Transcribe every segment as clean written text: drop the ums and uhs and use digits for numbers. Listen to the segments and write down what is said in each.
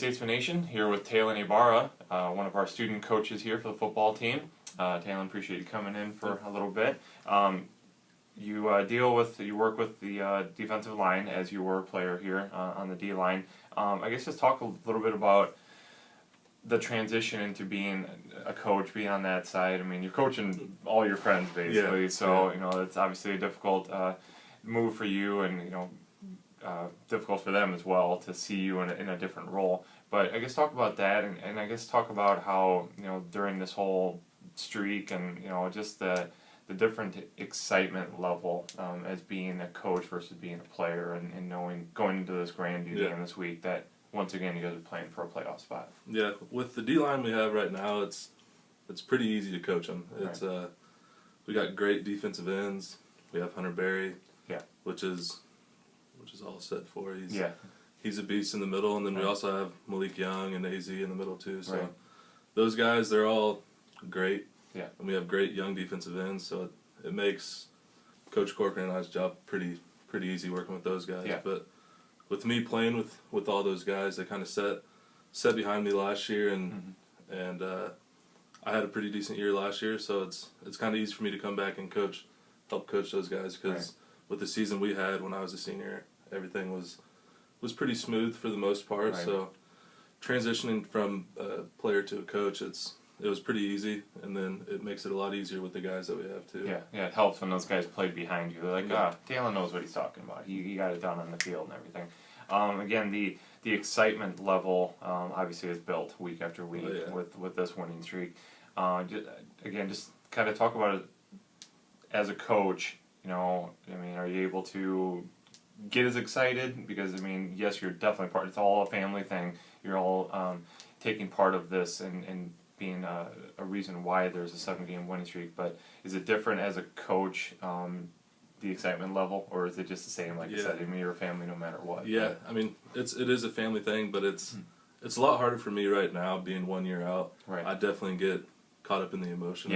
Statesman Nation, here with Taylan Ybarra, one of our student coaches here for the football team. Taylan, appreciate you coming in for a little bit. You work with the defensive line as you were a player here on the D line. I guess just talk a little bit about the transition into being a coach, being on that side. I mean, you're coaching all your friends basically, so you know it's obviously a difficult move for you, and difficult for them as well to see you in a different role. But I guess talk about that, and I guess talk about how during this whole streak and just the different excitement level as being a coach versus being a player, and knowing going into this Grandview game this week that once again you guys are playing for a playoff spot. Yeah, with the D line we have right now, it's pretty easy to coach them. It's we got great defensive ends. We have Hunter Berry, which is all set for. He's a beast in the middle, and then we also have Malik Young and AZ in the middle too. So those guys, they're all great. Yeah, and we have great young defensive ends, so it makes Coach Corcoran and I's job pretty easy working with those guys. But with me playing with all those guys, they kind of set behind me last year, and I had a pretty decent year last year, so it's kind of easy for me to come back and help coach those guys, because with the season we had when I was a senior, everything was pretty smooth for the most part. So transitioning from a player to a coach, it was pretty easy, and then it makes it a lot easier with the guys that we have too. Yeah, it helps when those guys played behind you. They're like, Taylan knows what he's talking about. He got it done on the field and everything. Again, the excitement level obviously is built week after week with this winning streak. Just kind of talk about it as a coach. Are you able to get as excited? Because yes, you're definitely part. It's all a family thing. You're all taking part of this and being a reason why there's a 7-game winning streak. But is it different as a coach, the excitement level, or is it just the same? Like you said, you're a family no matter what. Yeah, it is a family thing, but it's a lot harder for me right now being 1 year out. I definitely get caught up in the emotion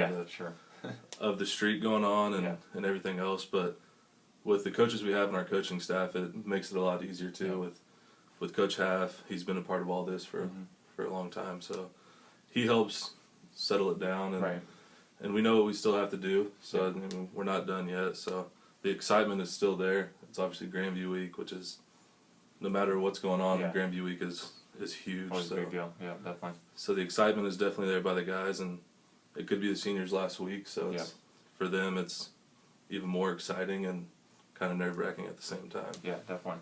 of the streak going on and everything else. But with the coaches we have in our coaching staff, it makes it a lot easier too. With Coach Half, he's been a part of all this for a long time, so he helps settle it down, and we know what we still have to do. So we're not done yet. So the excitement is still there. It's obviously Grandview week, which is, no matter what's going on, Grandview week is huge. Always a big deal. Yeah, definitely. So the excitement is definitely there by the guys, and it could be the seniors last week. So for them, it's even more exciting and kind of nerve-wracking at the same time. Yeah, definitely.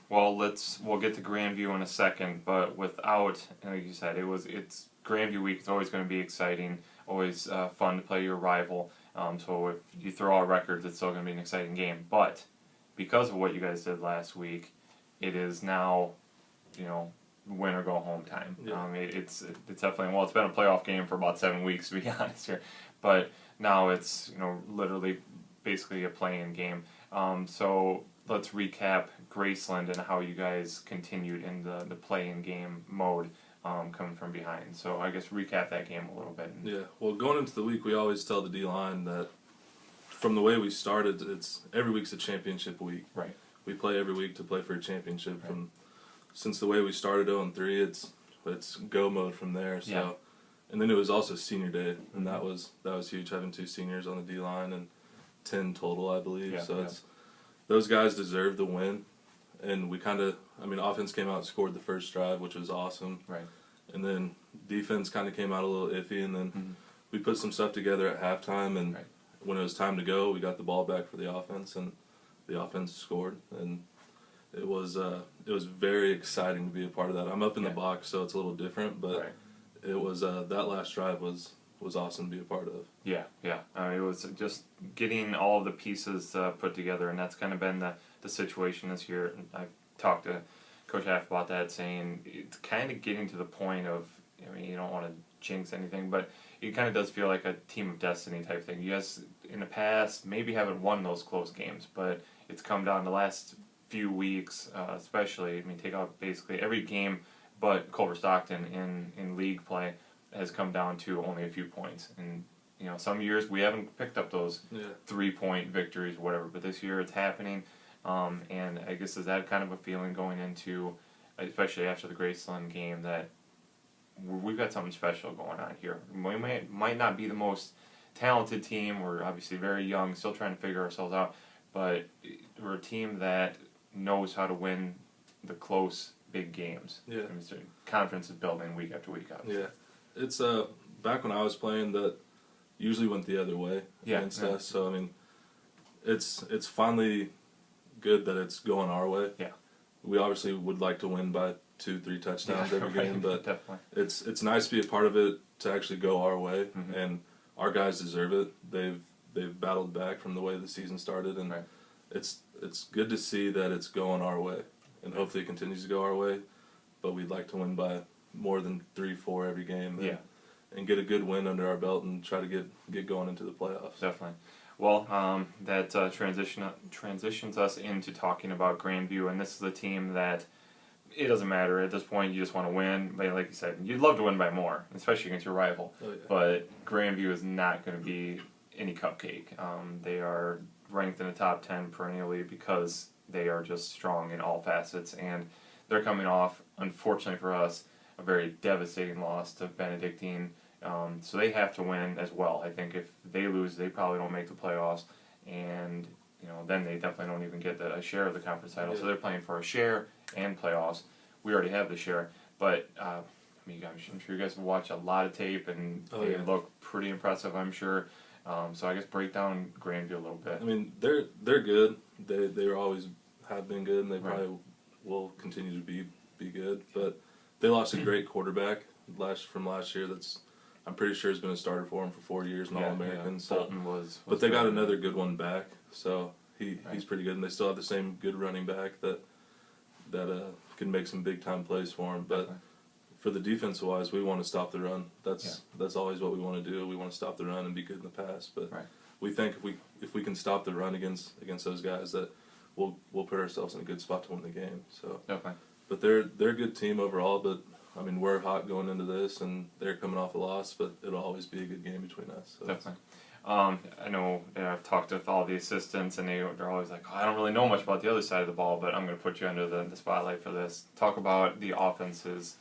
We'll get to Grandview in a second, but without, like you said, it's Grandview week. It's always going to be exciting, always fun to play your rival. So if you throw out records, it's still going to be an exciting game. But because of what you guys did last week, it is now, win or go home time. It's definitely, it's been a playoff game for about 7 weeks, to be honest here, but now it's literally basically a play-in game. So let's recap Graceland and how you guys continued in the play-in game mode, coming from behind. So I guess recap that game a little bit. Yeah, well, going into the week, we always tell the D-line that from the way we started, it's every week's a championship week. We play every week to play for a championship. Since the way we started 0-3, it's go mode from there. So, and then it was also senior day, and that was huge, having 2 seniors on the D-line and 10 total, I believe. Those guys deserve the win, and we kind of, offense came out and scored the first drive, which was awesome. And then defense kind of came out a little iffy, and then we put some stuff together at halftime, and when it was time to go, we got the ball back for the offense, and the offense scored, and it was very exciting to be a part of that. I'm up in the box, so it's a little different, but it was that last drive was awesome to be a part of. It was just getting all of the pieces put together, and that's kind of been the situation this year. I've talked to Coach Half about that, saying it's kind of getting to the point of, you don't want to jinx anything, but it kind of does feel like a team of destiny type thing. You guys, in the past, maybe haven't won those close games, but it's come down the last few weeks, especially. Take out basically every game but Culver Stockton in league play has come down to only a few points. And some years we haven't picked up those 3-point victories or whatever, but this year it's happening. And I guess is that kind of a feeling going into especially after the Graceland game, that we've got something special going on here. We might not be the most talented team. We're obviously very young, still trying to figure ourselves out, but we're a team that knows how to win the close, big games. Yeah. I mean, so confidence is building week after week. Obviously. Yeah. It's back when I was playing, that usually went the other way against us. So I mean, it's finally good that it's going our way. Yeah. We obviously would like to win by 2-3 touchdowns every game, but definitely. It's nice to be a part of it, to actually go our way, and our guys deserve it. They've battled back from the way the season started, and it's good to see that it's going our way, and hopefully it continues to go our way. But we'd like to win by more than 3-4 every game, and get a good win under our belt, and try to get going into the playoffs. Definitely. Well, that transitions us into talking about Grandview, and this is a team that it doesn't matter at this point. You just want to win, but like you said, you'd love to win by more, especially against your rival. Oh, yeah. But Grandview is not going to be any cupcake. They are ranked in the top 10 perennially because they are just strong in all facets, and they're coming off, unfortunately for us, a very devastating loss to Benedictine. So they have to win as well. I think if they lose, they probably don't make the playoffs, and then they definitely don't even get a share of the conference title. So they're playing for a share and playoffs. We already have the share, but I'm sure you guys have watched a lot of tape, and they look pretty impressive, I'm sure. So I guess break down Grandview a little bit. I mean, they're good. They always have been good, and they probably will continue to be good. But they lost a great quarterback from last year. I'm pretty sure has been a starter for them for 4 years, an All-American. Yeah. Bolton was but they got another good one back, so he's pretty good, and they still have the same good running back that can make some big time plays for him. But for the defense wise, we want to stop the run. That's always what we want to do. We want to stop the run and be good in the pass. But we think if we can stop the run against those guys, that we'll put ourselves in a good spot to win the game. So definitely. But they're a good team overall. But I mean, we're hot going into this, and they're coming off a loss, but it'll always be a good game between us. So. Definitely. I know I've talked with all the assistants, and they're always like, I don't really know much about the other side of the ball, but I'm going to put you under the spotlight for this. Talk about the offense's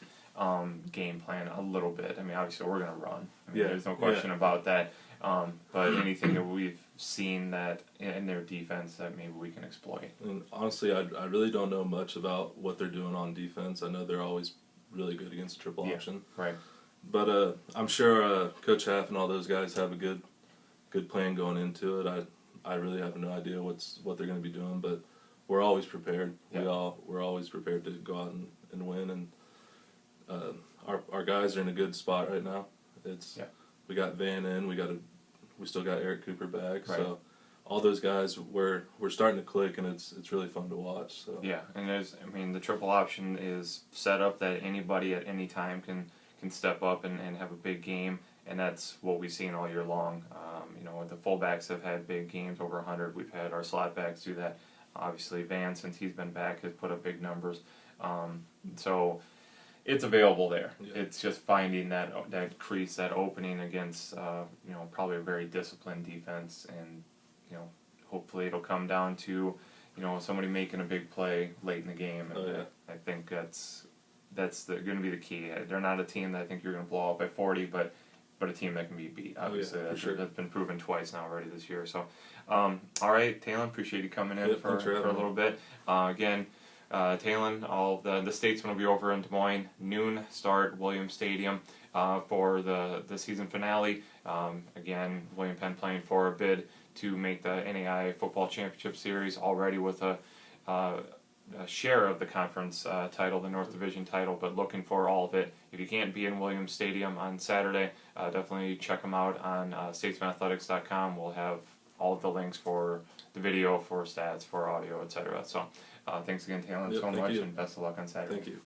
game plan a little bit. I mean, obviously we're going to run. I mean, there's no question about that. But anything that we've seen that in their defense that maybe we can exploit. And honestly, I really don't know much about what they're doing on defense. I know they're always really good against triple option. Right. But I'm sure Coach Half and all those guys have a good plan going into it. I really have no idea what they're going to be doing, but we're always prepared. Yeah. We're always prepared to go out and win, and our guys are in a good spot right now. We got Van in, we still got Eric Cooper back, so all those guys we're starting to click, and it's really fun to watch. So yeah, and the triple option is set up that anybody at any time can step up and have a big game, and that's what we've seen all year long. The fullbacks have had big games over 100. We've had our slot backs do that. Obviously, Van, since he's been back, has put up big numbers. So it's available there. Yeah. It's just finding that crease, that opening against probably a very disciplined defense, and hopefully it'll come down to somebody making a big play late in the game. And I think that's going to be the key. They're not a team that I think you're going to blow out by 40, but a team that can be beat. Obviously, that's been proven twice now already this year. So, all right, Taylan, appreciate you coming in for a little bit. Again, Taylan, all the statesmen will be over in Des Moines, noon start, Williams Stadium, for the season finale. Again, William Penn playing for a bid to make the NAI Football Championship Series, already with a share of the conference title, the North Division title, but looking for all of it. If you can't be in Williams Stadium on Saturday, definitely check them out on statesmanathletics.com. We'll have all of the links for the video, for stats, for audio, etc. So thanks again, Taylan, so much, and best of luck on Saturday. Thank you.